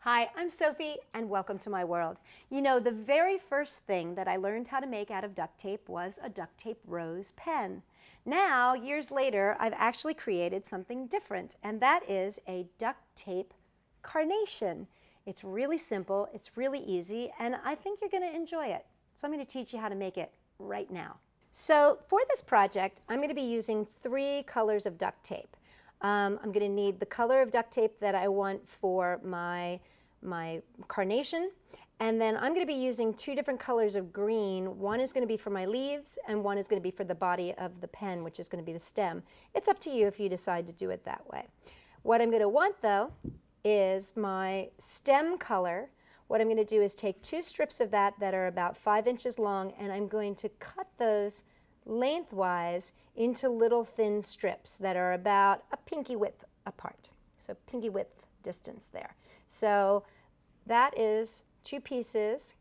Hi, I'm Sophie and welcome to my world. You know, the very first thing that I learned how to make out of duct tape was a duct tape rose pen. Now, years later, I've actually created something different, and that is a duct tape carnation. It's really simple, it's really easy, and I think you're going to enjoy it. So I'm going to teach you how to make it right now. So for this project, I'm going to be using 3 colors of duct tape. I'm going to need the color of duct tape that I want for my carnation, and then I'm going to be using 2 different colors of green. One is going to be for my leaves, and one is going to be for the body of the pen, which is going to be the stem. It's up to you if you decide to do it that way. What I'm going to want, though, is my stem color. What I'm going to do is take 2 strips of that are about 5 inches long, and I'm going to cut those lengthwise into little thin strips that are about a pinky width apart. So pinky width distance there. So that is 2 pieces,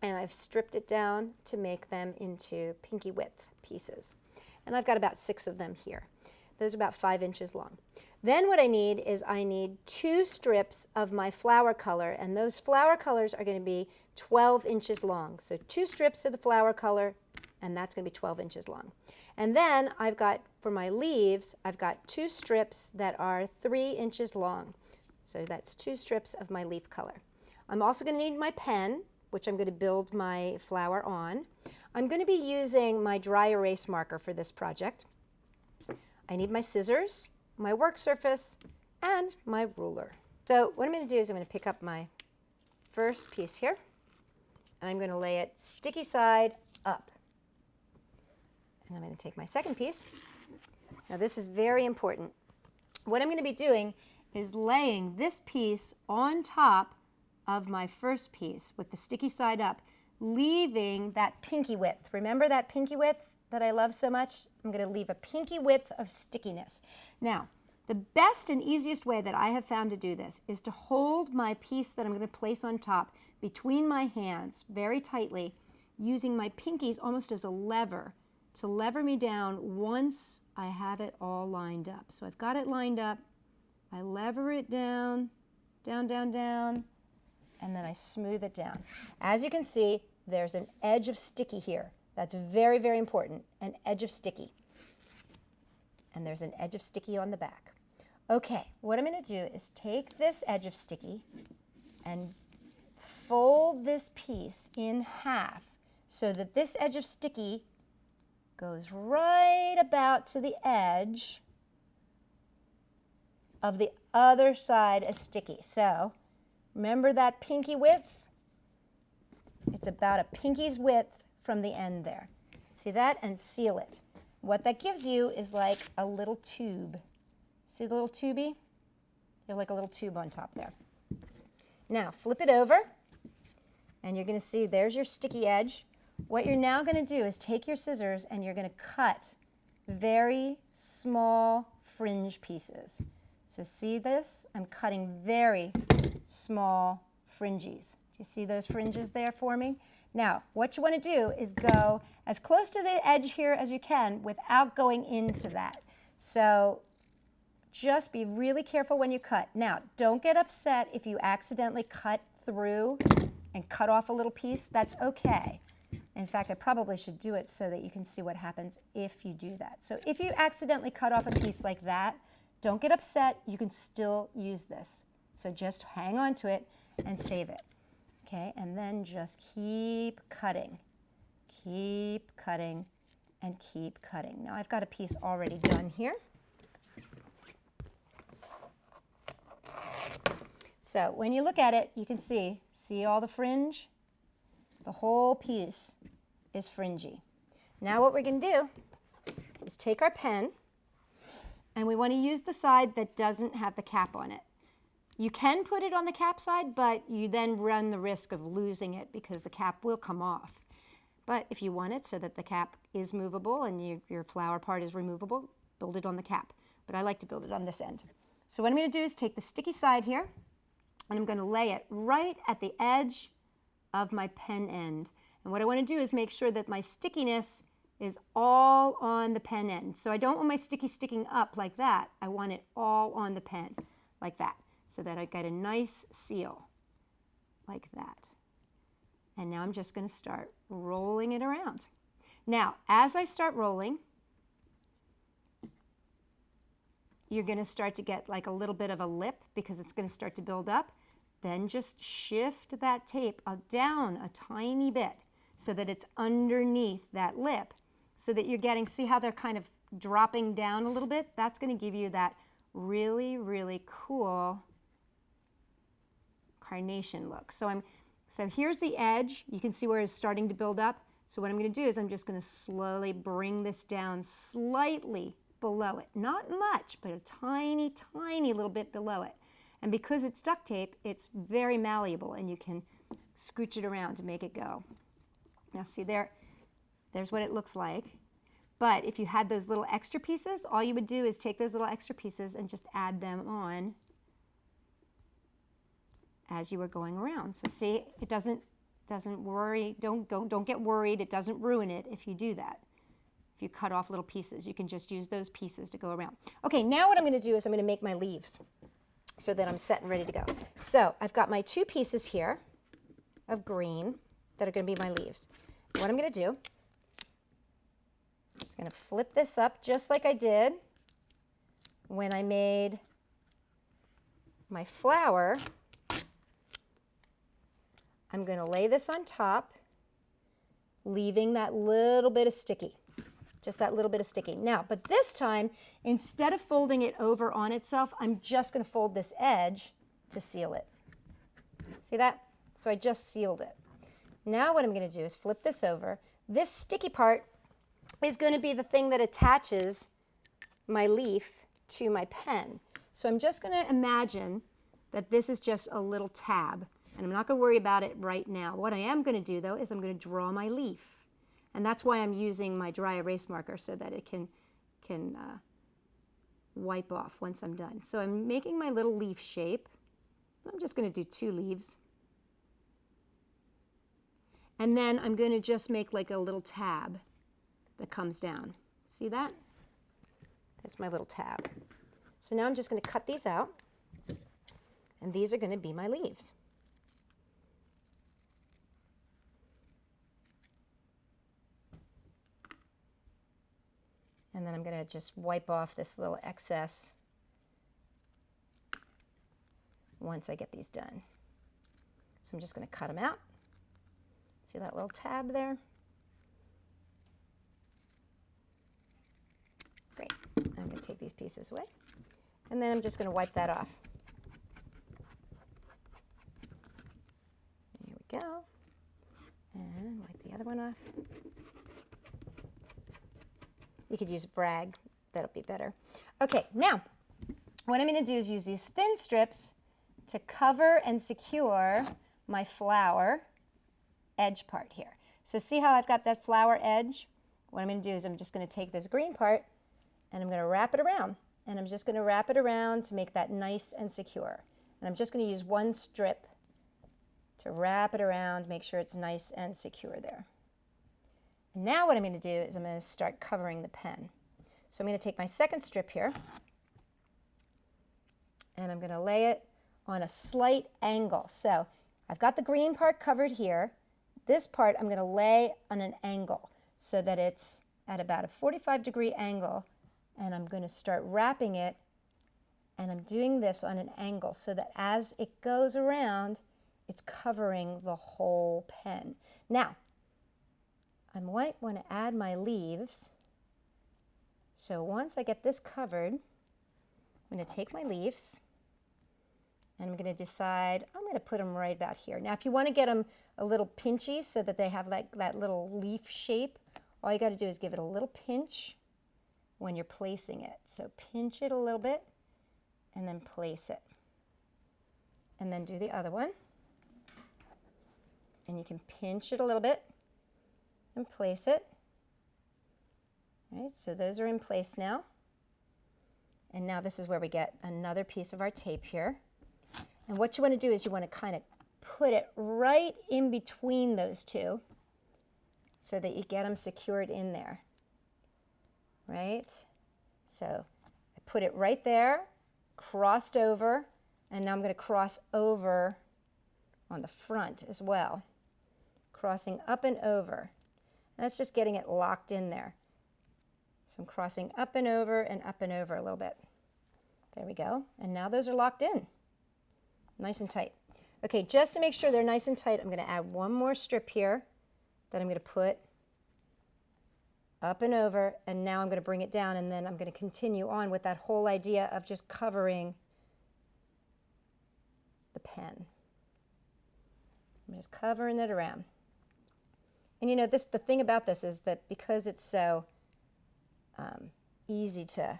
and I've stripped it down to make them into pinky width pieces. And I've got about 6 of them here. Those are about 5 inches long. Then what I need is 2 strips of my flower color, and those flower colors are going to be 12 inches long. So 2 strips of the flower color, and that's going to be 12 inches long. And then I've got, for my leaves, I've got 2 strips that are 3 inches long. So that's 2 strips of my leaf color. I'm also going to need my pen, which I'm going to build my flower on. I'm going to be using my dry erase marker for this project. I need my scissors, my work surface, and my ruler. So what I'm going to do is I'm going to pick up my first piece here, and I'm going to lay it sticky side up. And I'm going to take my second piece. Now this is very important. What I'm going to be doing is laying this piece on top of my first piece with the sticky side up, leaving that pinky width. Remember that pinky width that I love so much? I'm going to leave a pinky width of stickiness. Now, the best and easiest way that I have found to do this is to hold my piece that I'm going to place on top between my hands very tightly, using my pinkies almost as a lever to lever me down once I have it all lined up. So I've got it lined up, I lever it down, down, down, down, and then I smooth it down. As you can see, there's an edge of sticky here. That's very, very important, an edge of sticky. And there's an edge of sticky on the back. Okay, what I'm going to do is take this edge of sticky and fold this piece in half so that this edge of sticky goes right about to the edge of the other side of sticky. So remember that pinky width? It's about a pinky's width from the end there. See that? And seal it. What that gives you is like a little tube. See the little tubey? You have like a little tube on top there. Now flip it over, and you're going to see there's your sticky edge. What you're now going to do is take your scissors and you're going to cut very small fringe pieces. So see this? I'm cutting very small fringes. Do you see those fringes there forming? Now, what you want to do is go as close to the edge here as you can without going into that. So just be really careful when you cut. Now, don't get upset if you accidentally cut through and cut off a little piece. That's okay. In fact, I probably should do it so that you can see what happens if you do that. So if you accidentally cut off a piece like that, don't get upset. You can still use this. So just hang on to it and save it. Okay, and then just keep cutting, and keep cutting. Now I've got a piece already done here. So when you look at it, you can see all the fringe? The whole piece is fringy. Now what we're going to do is take our pen, and we want to use the side that doesn't have the cap on it. You can put it on the cap side, but you then run the risk of losing it because the cap will come off. But if you want it so that the cap is movable and your flower part is removable, build it on the cap. But I like to build it on this end. So what I'm going to do is take the sticky side here, and I'm going to lay it right at the edge of my pen end. And what I want to do is make sure that my stickiness is all on the pen end. So I don't want my sticky sticking up like that. I want it all on the pen like that. so that I get a nice seal like that. And now I'm just going to start rolling it around. Now, as I start rolling, you're going to start to get like a little bit of a lip because it's going to start to build up. Then just shift that tape down a tiny bit so that it's underneath that lip, so that you're getting, see how they're kind of dropping down a little bit? That's going to give you that really, really cool carnation look. So here's the edge. You can see where it's starting to build up. So what I'm going to do is I'm just going to slowly bring this down slightly below it. Not much, but a tiny, tiny little bit below it. And because it's duct tape, it's very malleable, and you can scooch it around to make it go. Now see there's what it looks like. But if you had those little extra pieces, all you would do is take those little extra pieces and just add them on as you were going around. So see, it doesn't worry, don't get worried, it doesn't ruin it if you do that. If you cut off little pieces, you can just use those pieces to go around. Okay, now what I'm going to do is I'm going to make my leaves so that I'm set and ready to go. So I've got my two pieces here of green that are going to be my leaves. What I'm going to do is going to flip this up just like I did when I made my flower. I'm going to lay this on top, leaving that little bit of sticky. Just that little bit of sticky. Now, but this time, instead of folding it over on itself, I'm just going to fold this edge to seal it. See that? So I just sealed it. Now what I'm going to do is flip this over. This sticky part is going to be the thing that attaches my leaf to my pen. So I'm just going to imagine that this is just a little tab, and I'm not going to worry about it right now. What I am going to do, though, is I'm going to draw my leaf. And that's why I'm using my dry erase marker, so that it can wipe off once I'm done. So I'm making my little leaf shape. I'm just going to do 2 leaves. And then I'm going to just make like a little tab that comes down. See that? That's my little tab. So now I'm just going to cut these out, and these are going to be my leaves. And then I'm going to just wipe off this little excess once I get these done. So I'm just going to cut them out. See that little tab there? Great. I'm going to take these pieces away. And then I'm just going to wipe that off. There we go. And wipe the other one off. You could use a brag, that'll be better. Okay, now, what I'm going to do is use these thin strips to cover and secure my flower edge part here. So see how I've got that flower edge? What I'm going to do is I'm just going to take this green part and I'm going to wrap it around. And I'm just going to wrap it around to make that nice and secure. And I'm just going to use one strip to wrap it around, make sure it's nice and secure there. Now what I'm going to do is I'm going to start covering the pen. So I'm going to take my second strip here, and I'm going to lay it on a slight angle. So I've got the green part covered here. This part I'm going to lay on an angle so that it's at about a 45-degree angle, and I'm going to start wrapping it, and I'm doing this on an angle so that as it goes around, it's covering the whole pen. Now, I might want to add my leaves. So once I get this covered, I'm going to take my leaves and I'm going to decide, I'm going to put them right about here. Now if you want to get them a little pinchy so that they have like that little leaf shape, all you got to do is give it a little pinch when you're placing it. So pinch it a little bit and then place it. And then do the other one. And you can pinch it a little bit and place it. All right, so those are in place now. And now this is where we get another piece of our tape here. And what you want to do is you want to kind of put it right in between those two so that you get them secured in there. Right? So I put it right there, crossed over, And now I'm going to cross over on the front as well. Crossing up and over. That's just getting it locked in there. So I'm crossing up and over a little bit. There we go. And now those are locked in. Nice and tight. Okay, just to make sure they're nice and tight, I'm going to add one more strip here that I'm going to put up and over, and now I'm going to bring it down, and then I'm going to continue on with that whole idea of just covering the pen. I'm just covering it around. And you know, the thing about this is that because it's so easy to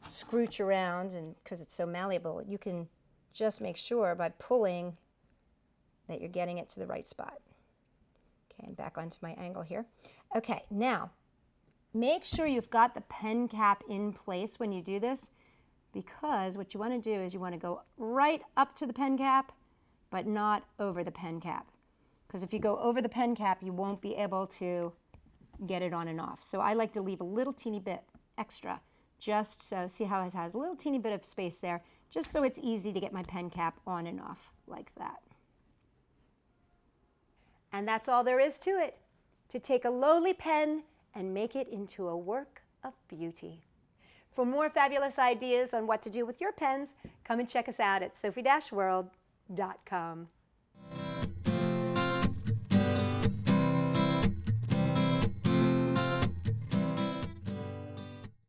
scrooch around and because it's so malleable, you can just make sure by pulling that you're getting it to the right spot. Okay, and back onto my angle here. Okay, now make sure you've got the pen cap in place when you do this, because what you want to do is you want to go right up to the pen cap, but not over the pen cap. Because if you go over the pen cap, you won't be able to get it on and off. So I like to leave a little teeny bit extra, just so, see how it has a little teeny bit of space there, just so it's easy to get my pen cap on and off like that. And that's all there is to it, to take a lowly pen and make it into a work of beauty. For more fabulous ideas on what to do with your pens, come and check us out at Sophie-World.com.